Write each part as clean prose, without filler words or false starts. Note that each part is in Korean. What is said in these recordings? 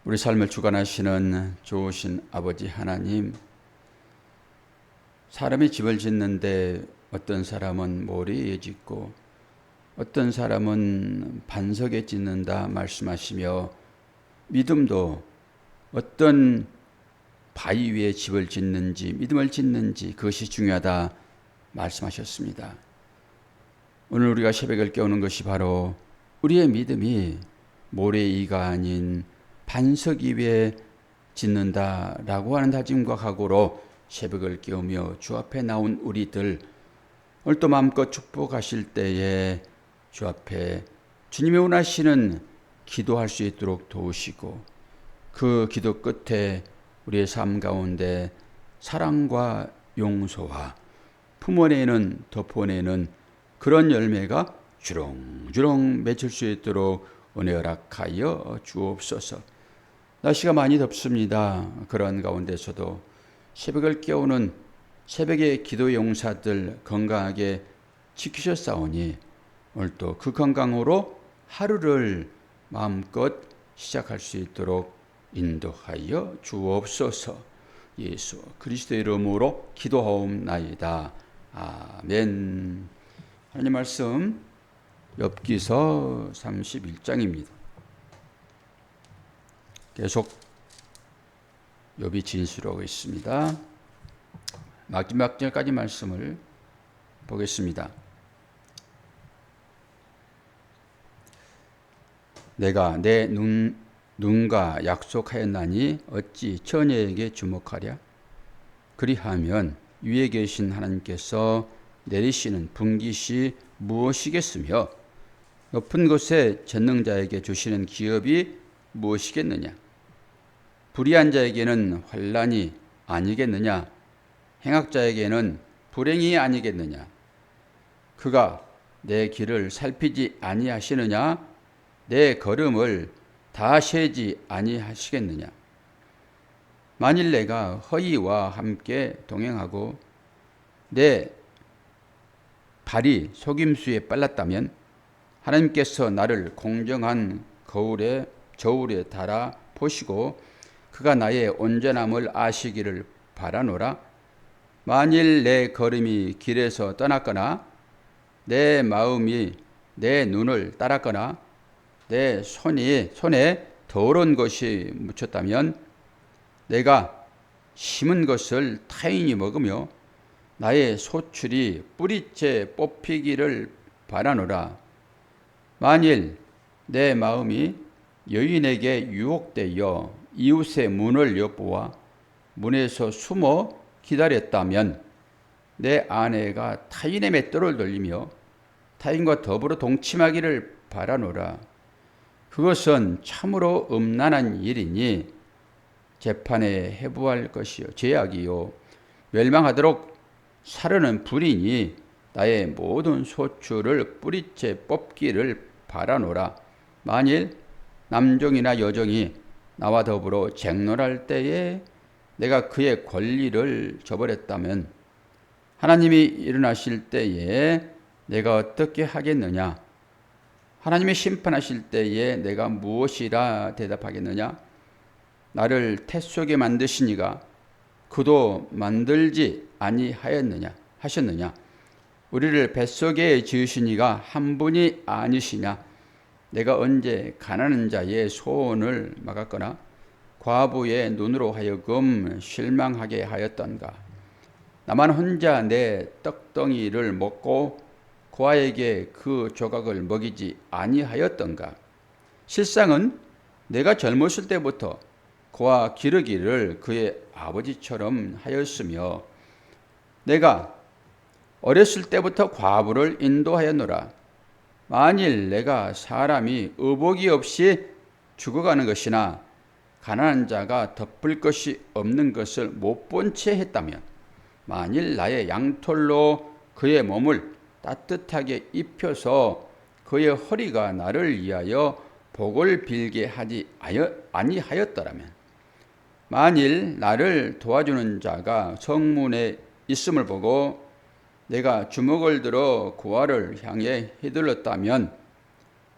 우리 삶을 주관하시는 좋으신 아버지 하나님, 사람이 집을 짓는데 어떤 사람은 모래에 짓고 어떤 사람은 반석에 짓는다 말씀하시며, 믿음도 어떤 바위 위에 집을 짓는지 믿음을 짓는지 그것이 중요하다 말씀하셨습니다. 오늘 우리가 새벽을 깨우는 것이 바로 우리의 믿음이 모래 위가 아닌 반석 위에 짓는다라고 하는 다짐과 각오로 새벽을 깨우며 주 앞에 나온 우리들, 오늘 또 마음껏 축복하실 때에 주 앞에 주님이 원하시는 기도할 수 있도록 도우시고, 그 기도 끝에 우리의 삶 가운데 사랑과 용서와 품어내는 덮어내는 그런 열매가 주렁주렁 맺힐 수 있도록 은혜 허락하여 주옵소서. 날씨가 많이 덥습니다. 그런 가운데서도 새벽을 깨우는 새벽의 기도 용사들 건강하게 지키셨사오니, 오늘 또 그 건강으로 하루를 마음껏 시작할 수 있도록 인도하여 주옵소서. 예수 그리스도의 이름으로 기도하옵나이다. 아멘. 하나님 말씀 욥기서 31장입니다. 계속 욥이 진술하고 있습니다. 마지막 절까지 말씀을 보겠습니다. 내가 내 눈과 약속하였나니 어찌 처녀에게 주목하랴? 그리하면 위에 계신 하나님께서 내리시는 분깃이 무엇이겠으며 높은 곳에 전능자에게 주시는 기업이 무엇이겠느냐? 불의한 자에게는 환난이 아니겠느냐? 행악자에게는 불행이 아니겠느냐? 그가 내 길을 살피지 아니하시느냐? 내 걸음을 다 세지 아니하시겠느냐? 만일 내가 허위와 함께 동행하고 내 발이 속임수에 빨랐다면 하나님께서 나를 공정한 저울에 달아 보시고 그가 나의 온전함을 아시기를 바라노라. 만일 내 걸음이 길에서 떠났거나 내 마음이 내 눈을 따랐거나 내 손에 더러운 것이 묻혔다면 내가 심은 것을 타인이 먹으며 나의 소출이 뿌리째 뽑히기를 바라노라. 만일 내 마음이 여인에게 유혹되어 이웃의 문을 엿보아 문에서 숨어 기다렸다면 내 아내가 타인의 맷돌을 돌리며 타인과 더불어 동침하기를 바라노라. 그것은 참으로 음란한 일이니 재판에 해부할 것이요 죄악이요 멸망하도록 사르는 불이니 나의 모든 소출을 뿌리째 뽑기를 바라노라. 만일 남종이나 여종이 나와 더불어 쟁론할 때에 내가 그의 권리를 저버렸다면 하나님이 일어나실 때에 내가 어떻게 하겠느냐? 하나님이 심판하실 때에 내가 무엇이라 대답하겠느냐? 나를 태 속에 만드시니가 그도 만들지 하셨느냐? 우리를 뱃속에 지으시니가 한 분이 아니시냐? 내가 언제 가난한 자의 소원을 막았거나 과부의 눈으로 하여금 실망하게 하였던가? 나만 혼자 내 떡덩이를 먹고 고아에게 그 조각을 먹이지 아니하였던가? 실상은 내가 젊었을 때부터 고아 기르기를 그의 아버지처럼 하였으며 내가 어렸을 때부터 과부를 인도하였노라. 만일 내가 사람이 의복이 없이 죽어가는 것이나 가난한 자가 덮을 것이 없는 것을 못 본 채 했다면, 만일 나의 양털로 그의 몸을 따뜻하게 입혀서 그의 허리가 나를 위하여 복을 빌게 하지 아니하였더라면, 만일 나를 도와주는 자가 성문에 있음을 보고 내가 주먹을 들어 고아를 향해 휘둘렀다면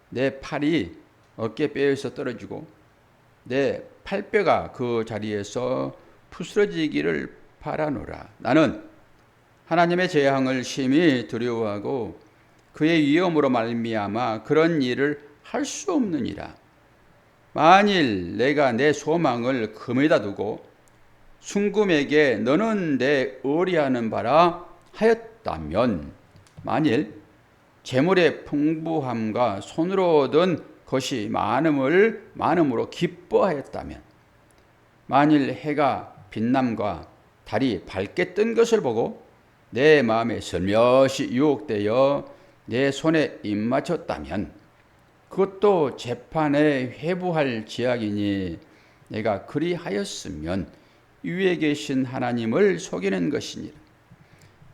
내 팔이 어깨뼈에서 떨어지고 내 팔뼈가 그 자리에서 부스러지기를 바라노라. 나는 하나님의 재앙을 심히 두려워하고 그의 위엄으로 말미암아 그런 일을 할 수 없느니라. 만일 내가 내 소망을 금에다 두고 순금에게 너는 내 의리하는 바라 하였다면, 만일 재물의 풍부함과 손으로 얻은 것이 많음으로 기뻐하였다면, 만일 해가 빛남과 달이 밝게 뜬 것을 보고 내 마음에 슬며시 유혹되어 내 손에 입맞췄다면, 그것도 재판에 회부할 지약이니 내가 그리하였으면 위에 계신 하나님을 속이는 것이니라.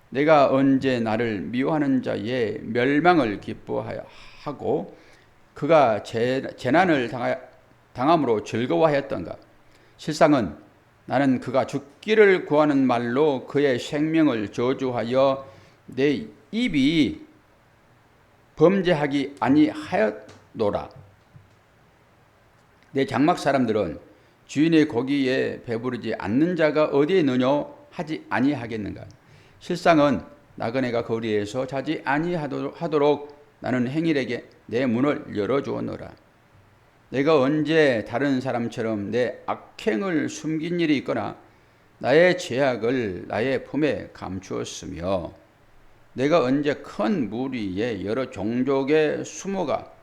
내가 언제 나를 미워하는 자의 멸망을 기뻐하고 그가 재난을 당함으로 즐거워하였던가. 실상은 나는 그가 죽기를 구하는 말로 그의 생명을 저주하여 내 입이 범죄하기 아니하였노라. 내 장막 사람들은 주인의 고기에 배부르지 않는 자가 어디에 있느냐 하지 아니하겠는가. 실상은 나그네가 거리에서 자지 아니하도록 나는 행일에게 내 문을 열어주었노라. 내가 언제 다른 사람처럼 내 악행을 숨긴 일이 있거나 나의 죄악을 나의 품에 감추었으며, 내가 언제 큰 무리에 여러 종족의 수모가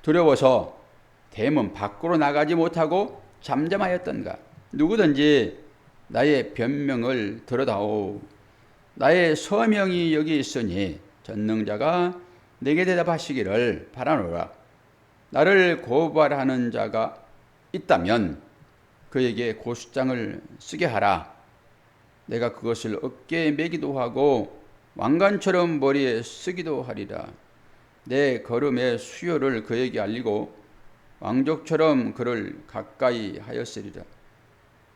두려워서 대문 밖으로 나가지 못하고 잠잠하였던가. 누구든지 나의 변명을 들어다오. 나의 서명이 여기 있으니 전능자가 내게 대답하시기를 바라노라. 나를 고발하는 자가 있다면 그에게 고소장을 쓰게 하라. 내가 그것을 어깨에 매기도 하고 왕관처럼 머리에 쓰기도 하리라. 내 걸음의 수요를 그에게 알리고 왕족처럼 그를 가까이 하였으리라.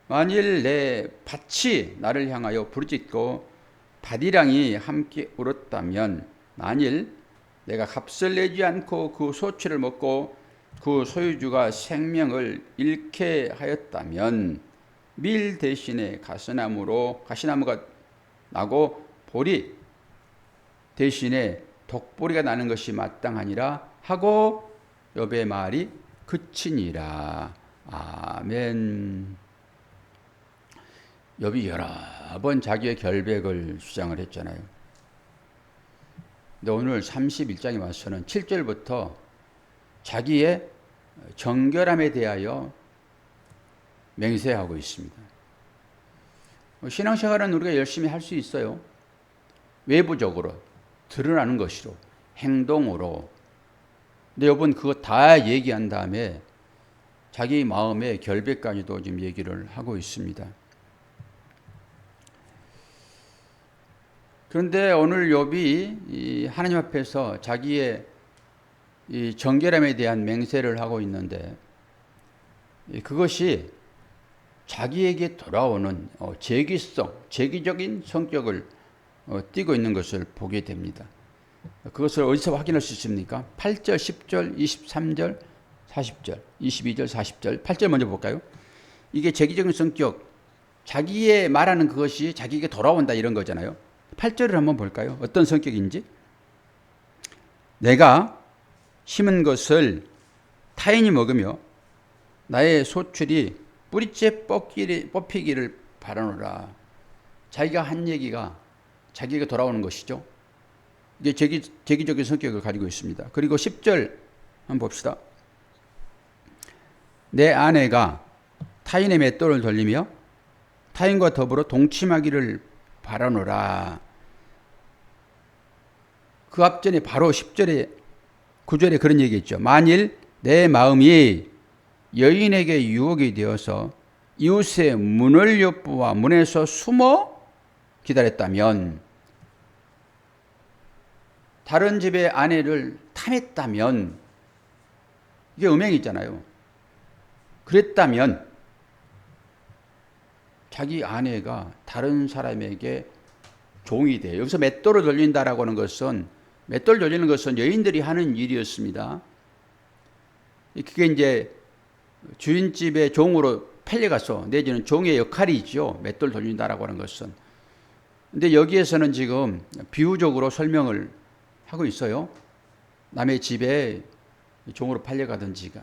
만일 내 밭이 나를 향하여 부르짖고 밭이랑이 함께 울었다면, 만일 내가 값을 내지 않고 그 소출을 먹고 그 소유주가 생명을 잃게 하였다면, 밀 대신에 가시나무가 나고 보리 대신에 독보리가 나는 것이 마땅하니라 하고 욥의 말이 그치니라. 아멘. 욥이 여러 번 자기의 결백을 주장을 했잖아요. 근데 오늘 31장에 와서는 7절부터 자기의 정결함에 대하여 맹세하고 있습니다. 신앙생활은 우리가 열심히 할 수 있어요. 외부적으로 드러나는 것으로, 행동으로. 근데 욥은 그거 다 얘기한 다음에 자기 마음의 결백까지도 지금 얘기를 하고 있습니다. 그런데 오늘 욥이 하나님 앞에서 자기의 이 정결함에 대한 맹세를 하고 있는데, 그것이 자기에게 돌아오는 재기적인 성격을 띠고 있는 것을 보게 됩니다. 그것을 어디서 확인할 수 있습니까? 8절, 10절, 23절, 40절, 22절, 40절. 8절 먼저 볼까요? 이게 재기적인 성격, 자기의 말하는 그것이 자기에게 돌아온다 이런 거잖아요. 8절을 한번 볼까요? 어떤 성격인지. 내가 심은 것을 타인이 먹으며 나의 소출이 뿌리째 뽑히기를 바라노라. 자기가 한 얘기가 자기가 돌아오는 것이죠. 이게 재기적인 성격을 가지고 있습니다. 그리고 10절 한번 봅시다. 내 아내가 타인의 맷돌을 돌리며 타인과 더불어 동침하기를 바라노라. 그 앞전에 바로 10절에 9절에 그런 얘기 있죠. 만일 내 마음이 여인에게 유혹이 되어서 이웃의 문을 엿보아 문에서 숨어 기다렸다면, 다른 집의 아내를 탐했다면, 이게 음행이잖아요. 그랬다면 자기 아내가 다른 사람에게 종이 돼요. 여기서 맷돌을 돌린다라고 하는 것은, 맷돌 돌리는 것은 여인들이 하는 일이었습니다. 그게 이제 주인집의 종으로 팔려가서 내지는 종의 역할이 있죠. 맷돌 돌린다라고 하는 것은. 근데 여기에서는 지금 비유적으로 설명을 하고 있어요. 남의 집에 종으로 팔려가든지가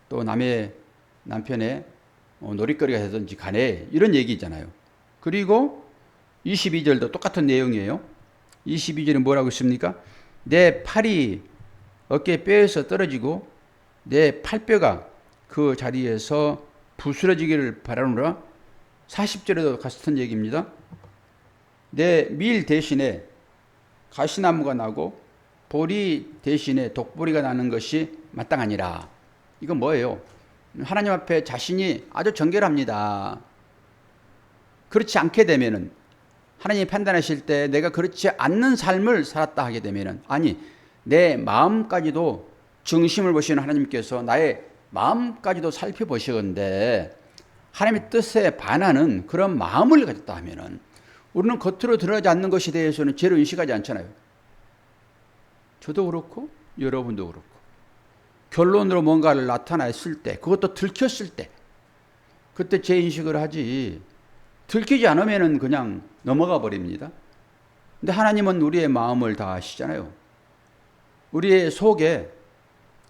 또 남의 남편의 놀이거리가 되든지 간에 이런 얘기잖아요. 그리고 22절도 똑같은 내용이에요. 22절은 뭐라고 있습니까? 내 팔이 어깨 뼈에서 떨어지고 내 팔뼈가 그 자리에서 부스러지기를 바라노라. 40절에도 같은 얘기입니다. 내 밀 대신에 가시나무가 나고 보리 대신에 독보리가 나는 것이 마땅하니라. 이건 뭐예요? 하나님 앞에 자신이 아주 정결합니다. 그렇지 않게 되면은 하나님이 판단하실 때 내가 그렇지 않는 삶을 살았다 하게 되면은 아니 내 마음까지도 중심을 보시는 하나님께서 나의 마음까지도 살펴보시건대 하나님의 뜻에 반하는 그런 마음을 가졌다 하면은 우리는 겉으로 드러나지 않는 것에 대해서는 죄로 인식하지 않잖아요. 저도 그렇고 여러분도 그렇고 결론으로 뭔가를 나타냈을 때 그것도 들켰을 때 그때 죄 인식을 하지 들키지 않으면은 그냥 넘어가 버립니다. 근데 하나님은 우리의 마음을 다 아시잖아요. 우리의 속에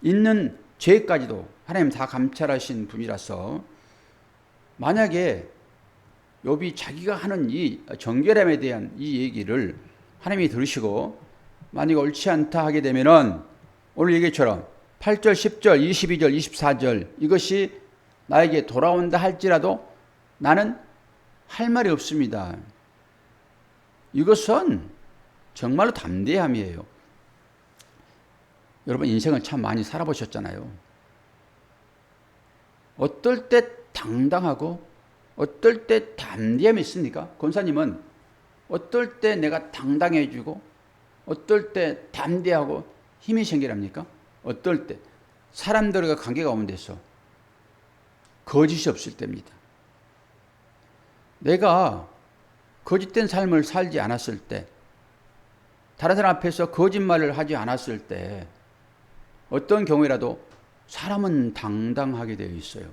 있는 죄까지도 하나님 다 감찰하신 분이라서 만약에 욥이 자기가 하는 이 정결함에 대한 이 얘기를 하나님이 들으시고 만약 옳지 않다 하게 되면은 오늘 얘기처럼 8절, 10절, 22절, 24절 이것이 나에게 돌아온다 할지라도 나는 할 말이 없습니다. 이것은 정말로 담대함이에요. 여러분 인생을 참 많이 살아보셨잖아요. 어떨 때 당당하고 어떨 때 담대함이 있습니까? 권사님은 어떨 때 내가 당당해지고 어떨 때 담대하고 힘이 생기랍니까? 어떨 때 사람들과 관계 가운데서 거짓이 없을 때입니다. 내가 거짓된 삶을 살지 않았을 때 다른 사람 앞에서 거짓말을 하지 않았을 때 어떤 경우라도 사람은 당당하게 되어 있어요.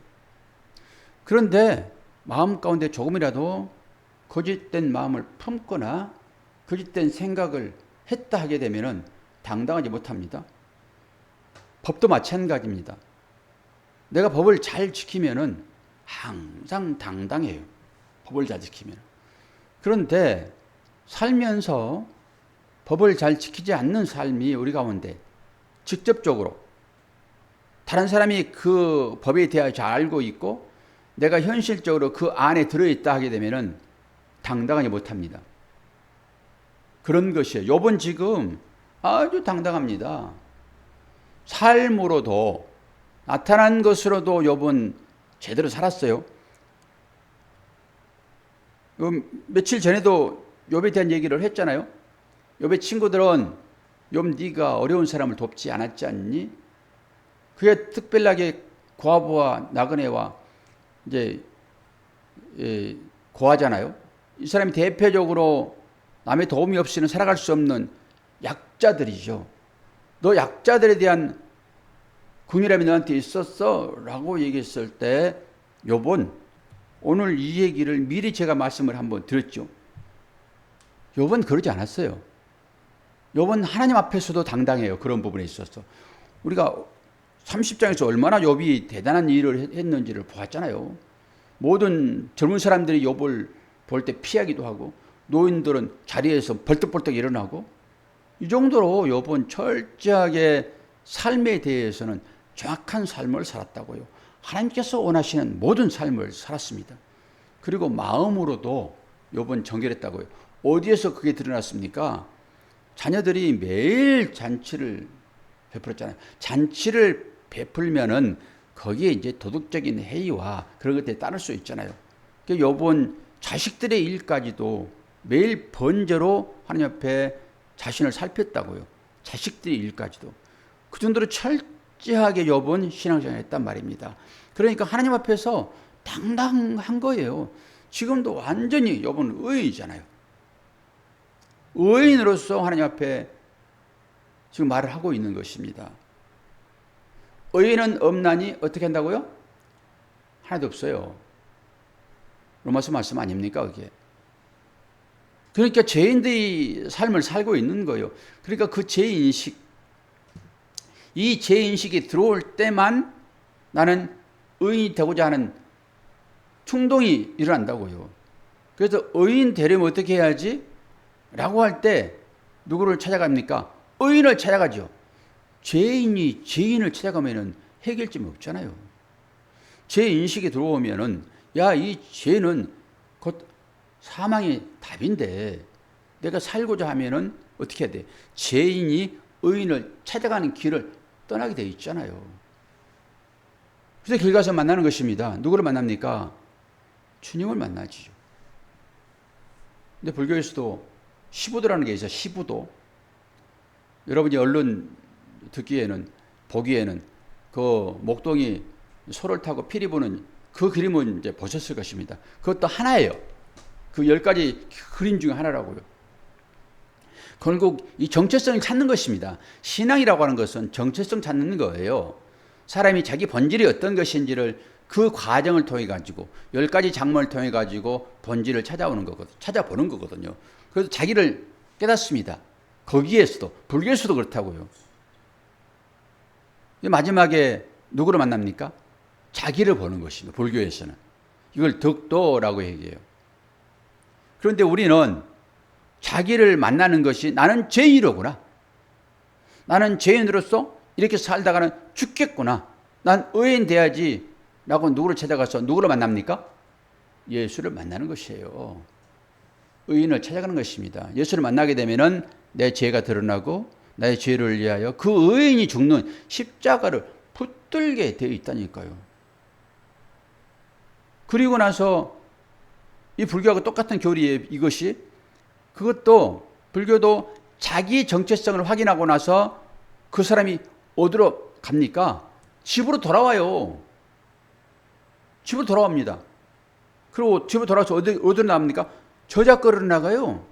그런데 마음 가운데 조금이라도 거짓된 마음을 품거나 거짓된 생각을 했다 하게 되면 당당하지 못합니다. 법도 마찬가지입니다. 내가 법을 잘 지키면 항상 당당해요. 법을 잘 지키면. 그런데 살면서 법을 잘 지키지 않는 삶이 우리 가운데 직접적으로 다른 사람이 그 법에 대하여 잘 알고 있고 내가 현실적으로 그 안에 들어있다 하게 되면 당당하지 못합니다. 그런 것이에요. 욥은 지금 아주 당당합니다. 삶으로도 나타난 것으로도 욥은 제대로 살았어요. 며칠 전에도 욥에 대한 얘기를 했잖아요. 욥의 친구들은 욥 네가 어려운 사람을 돕지 않았지 않니? 그게 특별하게 과부와 나그네와 이제 고하잖아요. 이 사람이 대표적으로 남의 도움이 없이는 살아갈 수 없는 약자들이죠. 너 약자들에 대한 긍휼함이 너한테 있었어? 라고 얘기했을 때 욥은 오늘 이 얘기를 미리 제가 말씀을 한번 드렸죠. 욥은 그러지 않았어요. 욥은 하나님 앞에서도 당당해요. 그런 부분에 있어서. 우리가 30장에서 얼마나 욥이 대단한 일을 했는지를 보았잖아요. 모든 젊은 사람들이 욥을 볼 때 피하기도 하고 노인들은 자리에서 벌떡벌떡 일어나고 이 정도로 욥은 철저하게 삶에 대해서는 정확한 삶을 살았다고요. 하나님께서 원하시는 모든 삶을 살았습니다. 그리고 마음으로도 욥은 정결했다고요. 어디에서 그게 드러났습니까? 자녀들이 매일 잔치를 베풀었잖아요. 잔치를 베풀면은 거기에 이제 도덕적인 해이와 그런 것들이 따를 수 있잖아요. 그러니까 욥은 자식들의 일까지도 매일 번제로 하나님 앞에 자신을 살폈다고요. 자식들의 일까지도. 그 정도로 철저하게 욥은 신앙생활을 했단 말입니다. 그러니까 하나님 앞에서 당당한 거예요. 지금도 완전히 욥은 의인이잖아요. 의인으로서 하나님 앞에 지금 말을 하고 있는 것입니다. 의인은 없나니 어떻게 한다고요? 하나도 없어요. 로마서 말씀 아닙니까 그게? 그러니까 죄인들이 삶을 살고 있는 거예요. 그러니까 그 죄인식, 이 죄인식이 들어올 때만 나는 의인이 되고자 하는 충동이 일어난다고요. 그래서 의인 되려면 어떻게 해야지? 라고 할 때 누구를 찾아갑니까? 의인을 찾아가죠. 죄인이 죄인을 찾아가면 해결점이 없잖아요. 죄인식이 들어오면은 야, 이 죄는 곧 사망의 답인데 내가 살고자 하면은 어떻게 해야 돼? 죄인이 의인을 찾아가는 길을 떠나게 되어 있잖아요. 그래서 길 가서 만나는 것입니다. 누구를 만납니까? 주님을 만나지요. 근데 불교에서도 시부도라는 게 있어요. 시부도. 여러분이 언론 듣기에는, 보기에는 그 목동이 소를 타고 피리 부는 그 그림은 이제 보셨을 것입니다. 그것도 하나예요. 그 10가지 그림 중에 하나라고요. 결국 이 정체성을 찾는 것입니다. 신앙이라고 하는 것은 정체성 찾는 거예요. 사람이 자기 본질이 어떤 것인지를 그 과정을 통해 가지고 10가지 작물을 통해 가지고 본질을 찾아보는 거거든요. 그래서 자기를 깨닫습니다. 거기에서도 불교에서도 그렇다고요. 마지막에 누구를 만납니까? 자기를 보는 것입니다. 불교에서는 이걸 덕도라고 얘기해요. 그런데 우리는 자기를 만나는 것이 나는 죄인이로구나. 나는 죄인으로서 이렇게 살다가는 죽겠구나. 난 의인 돼야지 라고 누구를 찾아가서 누구를 만납니까? 예수를 만나는 것이에요. 의인을 찾아가는 것입니다. 예수를 만나게 되면은 내 죄가 드러나고 나의 죄를 위하여 그 의인이 죽는 십자가를 붙들게 되어 있다니까요. 그리고 나서 이 불교하고 똑같은 교리에 이것이 그것도 불교도 자기 정체성을 확인하고 나서 그 사람이 어디로 갑니까? 집으로 돌아와요. 집으로 돌아옵니다. 그리고 집으로 돌아와서 어디로 나갑니까? 저작거리로 나가요.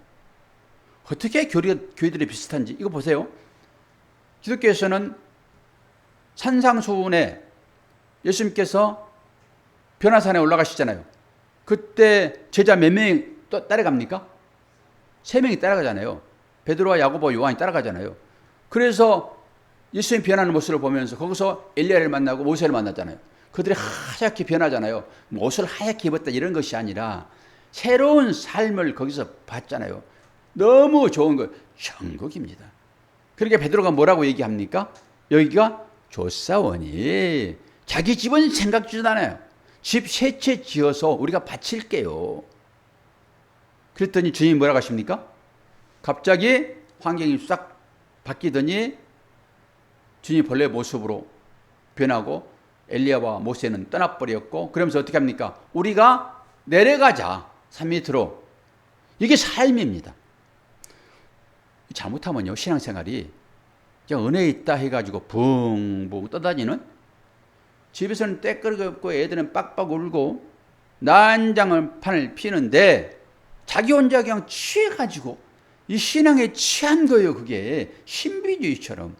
어떻게 교리들이 비슷한지 이거 보세요. 기독교에서는 산상수훈에 예수님께서 변화산에 올라가시잖아요. 그때 제자 몇 명이 또 따라갑니까? 3명이 따라가잖아요. 베드로와 야고보, 요한이 따라가잖아요. 그래서 예수님 변하는 모습을 보면서 거기서 엘리야를 만나고 모세를 만났잖아요. 그들이 하얗게 변하잖아요. 옷을 하얗게 입었다 이런 것이 아니라 새로운 삶을 거기서 봤잖아요. 너무 좋은 거 천국입니다. 그러니까 베드로가 뭐라고 얘기합니까? 여기가 조사원이 자기 집은 생각지도 않아요. 집 세 채 지어서 우리가 바칠게요. 그랬더니 주님이 뭐라고 하십니까? 갑자기 환경이 싹 바뀌더니 주님이 본래 모습으로 변하고 엘리야와 모세는 떠나버렸고 그러면서 어떻게 합니까? 우리가 내려가자. 산 밑으로. 이게 삶입니다. 잘못하면요 신앙생활이 그냥 은혜에 있다 해가지고 붕붕 떠다니는 집에서는 때끌고 없고 애들은 빡빡 울고 난장을 판을 피는데 자기 혼자 그냥 취해가지고 이 신앙에 취한 거예요. 그게 신비주의처럼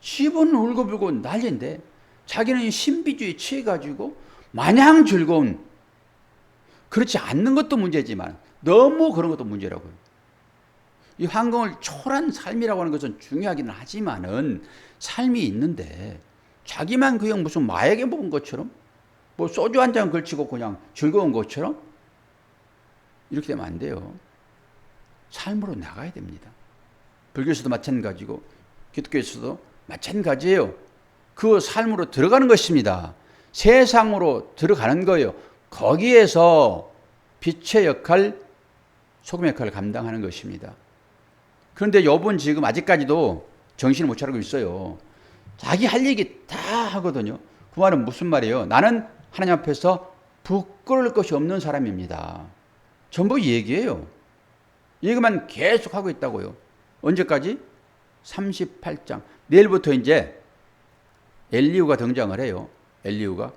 집은 울고불고 난리인데 자기는 신비주의에 취해가지고 마냥 즐거운 그렇지 않는 것도 문제지만 너무 그런 것도 문제라고요. 이 환경을 초월한 삶이라고 하는 것은 중요하기는 하지만은 삶이 있는데 자기만 그냥 무슨 마약에 먹은 것처럼 뭐 소주 한 잔 걸치고 그냥 즐거운 것처럼 이렇게 되면 안 돼요. 삶으로 나가야 됩니다. 불교에서도 마찬가지고 기독교에서도 마찬가지예요. 그 삶으로 들어가는 것입니다. 세상으로 들어가는 거예요. 거기에서 빛의 역할, 소금의 역할을 감당하는 것입니다. 그런데 욥은 지금 아직까지도 정신을 못 차리고 있어요. 자기 할 얘기 다 하거든요. 그 말은 무슨 말이에요? 나는 하나님 앞에서 부끄러울 것이 없는 사람입니다. 전부 이 얘기예요. 이 얘기만 계속 하고 있다고요. 언제까지? 38장. 내일부터 이제 엘리후가 등장을 해요. 엘리후가.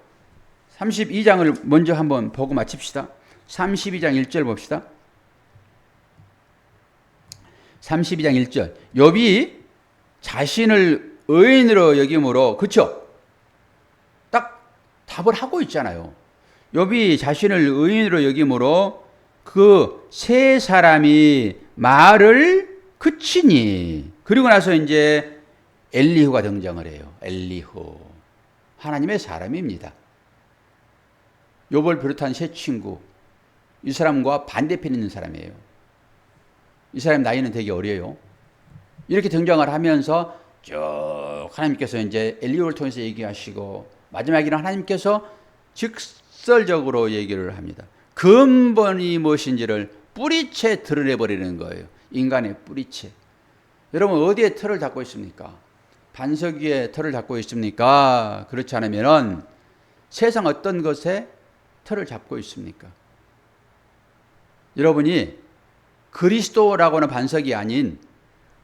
32장을 먼저 한번 보고 마칩시다. 32장 1절 봅시다. 32장 1절. 욥이 자신을 의인으로 여김으로, 그쵸? 딱 답을 하고 있잖아요. 욥이 자신을 의인으로 여김으로 그 세 사람이 말을 그치니, 그리고 나서 이제 엘리후가 등장을 해요. 엘리후, 하나님의 사람입니다. 욥을 비롯한 세 친구, 이 사람과 반대편에 있는 사람이에요. 이 사람 나이는 되게 어려요. 이렇게 등장을 하면서 쭉 하나님께서 이제 엘리후를 통해서 얘기하시고, 마지막에는 하나님께서 직설적으로 얘기를 합니다. 근본이 무엇인지를 뿌리채 드러내버리는 거예요. 인간의 뿌리채. 여러분, 어디에 털을 닦고 있습니까? 반석 위에 털을 닦고 있습니까? 그렇지 않으면 세상 어떤 것에 털을 잡고 있습니까? 여러분이 그리스도라고 하는 반석이 아닌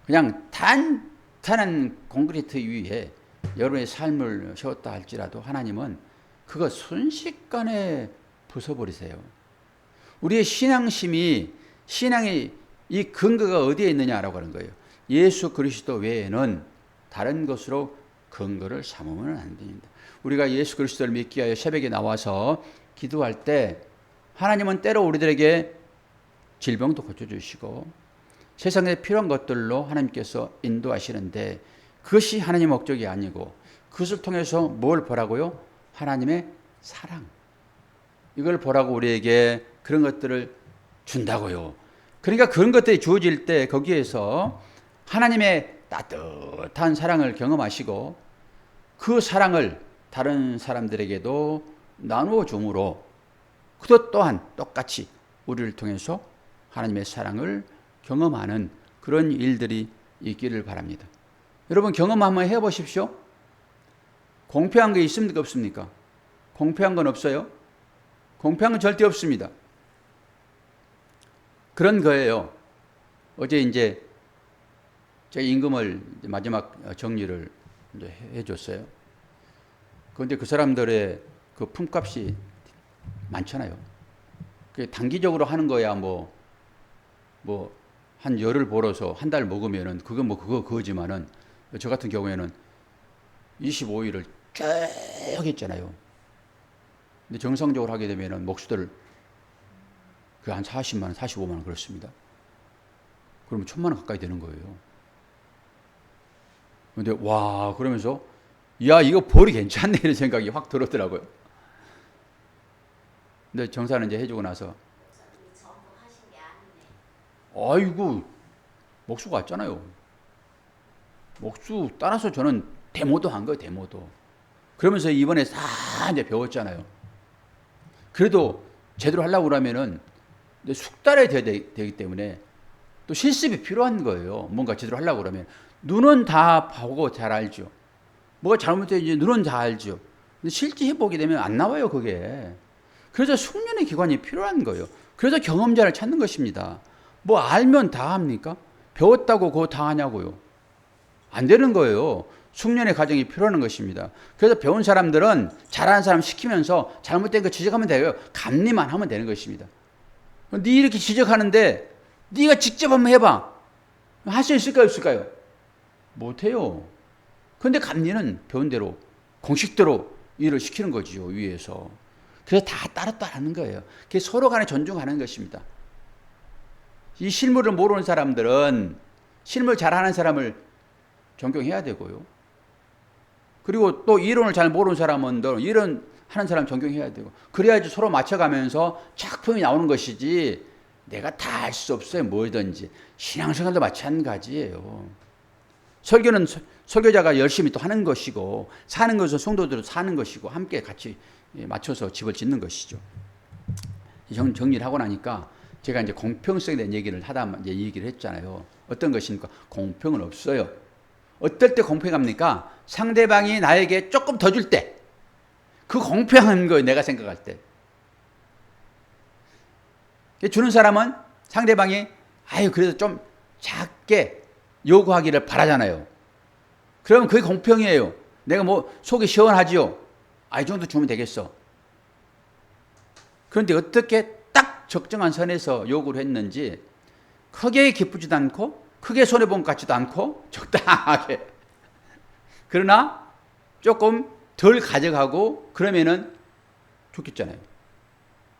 그냥 단단한 콘크리트 위에 여러분의 삶을 세웠다 할지라도 하나님은 그거 순식간에 부숴버리세요. 우리의 신앙심이, 신앙의 이 근거가 어디에 있느냐라고 하는 거예요. 예수 그리스도 외에는 다른 것으로 근거를 삼으면 안 됩니다. 우리가 예수 그리스도를 믿기 위하여 새벽에 나와서 기도할 때 하나님은 때로 우리들에게 질병도 고쳐주시고 세상에 필요한 것들로 하나님께서 인도하시는데, 그것이 하나님의 목적이 아니고 그것을 통해서 뭘 보라고요? 하나님의 사랑. 이걸 보라고 우리에게 그런 것들을 준다고요. 그러니까 그런 것들이 주어질 때 거기에서 하나님의 따뜻한 사랑을 경험하시고 그 사랑을 다른 사람들에게도 나누어 줌으로 그것 또한 똑같이 우리를 통해서 하나님의 사랑을 경험하는 그런 일들이 있기를 바랍니다. 여러분, 경험 한번 해보십시오. 공평한 게 있습니까? 없습니까? 공평한 건 없어요. 공평한 건 절대 없습니다. 그런 거예요. 어제 이제 제 임금을 마지막 정리를 이제 해줬어요. 그런데 그 사람들의 그 품값이 많잖아요. 단기적으로 하는 거야 한 열흘 벌어서 한 달 먹으면은 그거 그거지만은, 저 같은 경우에는 25일을 쭉 했잖아요. 근데 정상적으로 하게 되면은 목수들 그 한 40만 원, 45만 원 그렇습니다. 그러면 1,000만 원 가까이 되는 거예요. 근데 와, 그러면서 야, 이거 벌이 괜찮네 이런 생각이 확 들었더라고요. 근데 정사는 이제 해주고 나서 아이고, 목수가 왔잖아요. 목수 따라서 저는 데모도 한 거예요, 데모도. 그러면서 이번에 다 이제 배웠잖아요. 그래도 제대로 하려고 그러면은 숙달해야 되기 때문에 또 실습이 필요한 거예요. 뭔가 제대로 하려고 그러면. 눈은 다 보고 잘 알죠. 뭐가 잘못되는지 눈은 다 알죠. 근데 실제 해보게 되면 안 나와요, 그게. 그래서 숙련의 기관이 필요한 거예요. 그래서 경험자를 찾는 것입니다. 뭐 알면 다 합니까? 배웠다고 그거 다 하냐고요. 안 되는 거예요. 숙련의 과정이 필요한 것입니다. 그래서 배운 사람들은 잘하는 사람 시키면서 잘못된 거 지적하면 돼요. 감리만 하면 되는 것입니다. 네 이렇게 지적하는데 네가 직접 한번 해봐. 할 수 있을까요? 없을까요? 못해요. 그런데 감리는 배운 대로 공식대로 일을 시키는 거지요, 위에서. 그래서 다 따로따로 하는 거예요. 그게 서로 간에 존중하는 것입니다. 이 실무를 모르는 사람들은 실무 잘하는 사람을 존경해야 되고요. 그리고 또 이론을 잘 모르는 사람은 이론 하는 사람 존경해야 되고, 그래야지 서로 맞춰가면서 작품이 나오는 것이지, 내가 다 할 수 없어요, 뭐든지. 신앙생활도 마찬가지예요. 설교는 설교자가 열심히 또 하는 것이고, 사는 것은 성도들도 사는 것이고, 함께 같이 맞춰서 집을 짓는 것이죠. 정리를 하고 나니까 제가 이제 공평성에 대한 얘기를 하다 이제 얘기를 했잖아요. 어떤 것입니까? 공평은 없어요. 어떨 때 공평합니까? 상대방이 나에게 조금 더 줄 때. 그 공평한 거예요, 내가 생각할 때. 주는 사람은 상대방이 그래도 좀 작게 요구하기를 바라잖아요. 그러면 그게 공평이에요. 내가 속이 시원하지요. 이 정도 주면 되겠어. 그런데 어떻게 딱 적정한 선에서 요구를 했는지, 크게 기쁘지도 않고 크게 손해본 것 같지도 않고 적당하게, 그러나 조금 덜 가져가고, 그러면은 좋겠잖아요.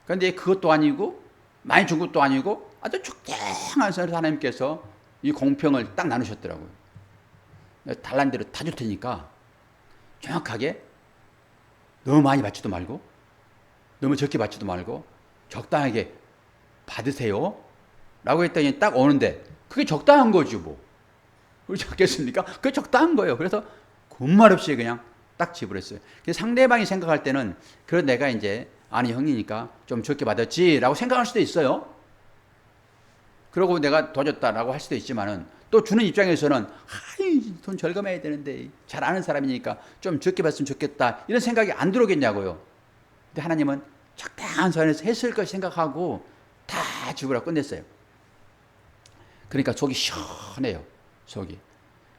그런데 그것도 아니고 많이 준 것도 아니고 아주 적당한 선에서 하나님께서 이 공평을 딱 나누셨더라고요. 달란 대로 다 줄 테니까 정확하게 너무 많이 받지도 말고 너무 적게 받지도 말고 적당하게 받으세요 라고 했더니 딱 오는데 그게 적당한 거지 뭐. 그렇지 않겠습니까? 그게 적당한 거예요. 그래서 군말 없이 그냥 딱 지불했어요. 그래서 상대방이 생각할 때는 그런 내가 이제 아니 형이니까 좀 적게 받았지 라고 생각할 수도 있어요. 그러고 내가 더 줬다라고 할 수도 있지만은 또 주는 입장에서는 아이 돈 절감해야 되는데 잘 아는 사람이니까 좀 적게 받으면 좋겠다 이런 생각이 안 들어오겠냐고요. 근데 하나님은 적당한 선에서 했을 걸 생각하고 다 지불하고 끝냈어요. 그러니까 속이 시원해요. 속이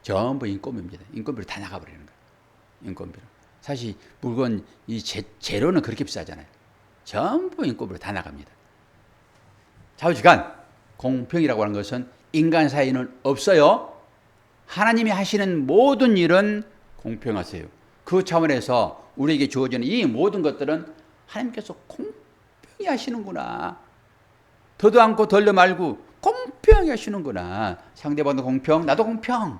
전부 인건비입니다. 인건비로 다 나가버리는 거예요. 인건비로. 사실 물건 이 재료는 그렇게 비싸잖아요. 전부 인건비로 다 나갑니다. 좌우지간 공평이라고 하는 것은 인간 사이는 없어요. 하나님이 하시는 모든 일은 공평하세요. 그 차원에서 우리에게 주어지는 이 모든 것들은 하나님께서 공평히 하시는구나. 더도 않고 덜도 말고 공평히 하시는구나. 상대방도 공평, 나도 공평.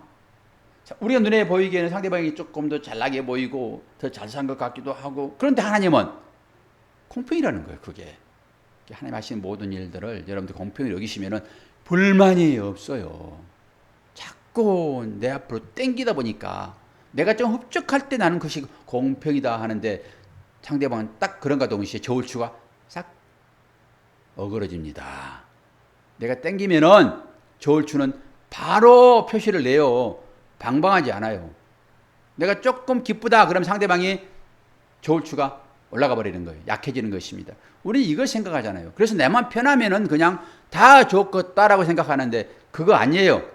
우리가 눈에 보이기에는 상대방이 조금 더 잘나게 보이고 더 잘 산 것 같기도 하고, 그런데 하나님은 공평이라는 거예요. 그게 하나님 하시는 모든 일들을 여러분들 공평히 여기시면은 불만이 없어요. 자꾸 내 앞으로 땡기다 보니까 내가 좀 흡족할 때 나는 그것이 공평이다 하는데 상대방은 딱 그런가 동시에 저울추가 싹 어그러집니다. 내가 땡기면은 저울추는 바로 표시를 내요. 방방하지 않아요. 내가 조금 기쁘다 그러면 상대방이 저울추가 올라가 버리는 거예요. 약해지는 것입니다. 우리 이걸 생각하잖아요. 그래서 내만 편하면은 그냥 다 좋겠다라고 생각하는데 그거 아니에요.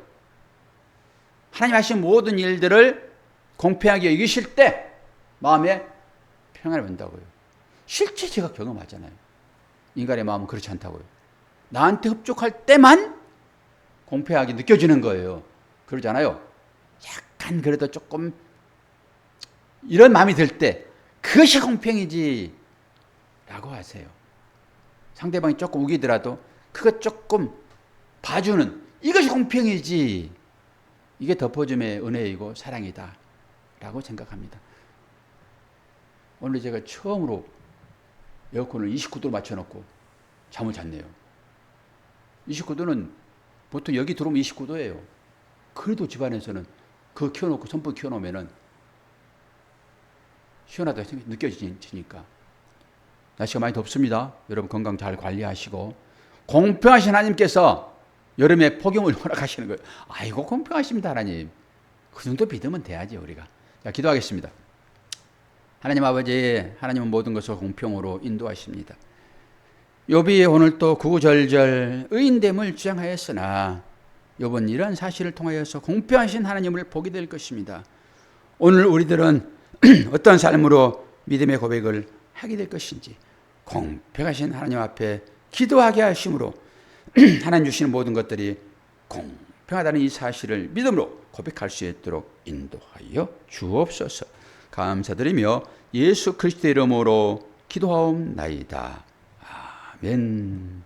하나님 하신 모든 일들을 공평하게 여기실 때 마음에 평안을 본다고요. 실제 제가 경험하잖아요. 인간의 마음은 그렇지 않다고요. 나한테 흡족할 때만 공평하게 느껴지는 거예요. 그러잖아요. 약간 그래도 조금 이런 마음이 들 때 그것이 공평이지 라고 하세요. 상대방이 조금 우기더라도 그것 조금 봐주는 이것이 공평이지, 이게 덮어줌의 은혜이고 사랑이다 라고 생각합니다. 오늘 제가 처음으로 에어컨을 29도로 맞춰놓고 잠을 잤네요. 29도는 보통 여기 들어오면 29도예요. 그래도 집안에서는 그거 켜놓고 선풍 켜놓으면은 시원하다고 느껴지니까. 날씨가 많이 덥습니다. 여러분 건강 잘 관리하시고, 공평하신 하나님께서 여름에 폭염을 허락하시는 거예요. 아이고 공평하십니다 하나님. 그 정도 믿으면 돼야지 우리가. 자, 기도하겠습니다. 하나님 아버지, 하나님은 모든 것을 공평으로 인도하십니다. 욥이 오늘 또 구구절절 의인됨을 주장하였으나 욥은 이런 사실을 통하여서 공평하신 하나님을 보게 될 것입니다. 오늘 우리들은 어떤 삶으로 믿음의 고백을 하게 될 것인지 공평하신 하나님 앞에 기도하게 하심으로 하나님 주시는 모든 것들이 공평하다는 이 사실을 믿음으로 고백할 수 있도록 인도하여 주옵소서. 감사드리며 예수 그리스도의 이름으로 기도하옵나이다. 아멘.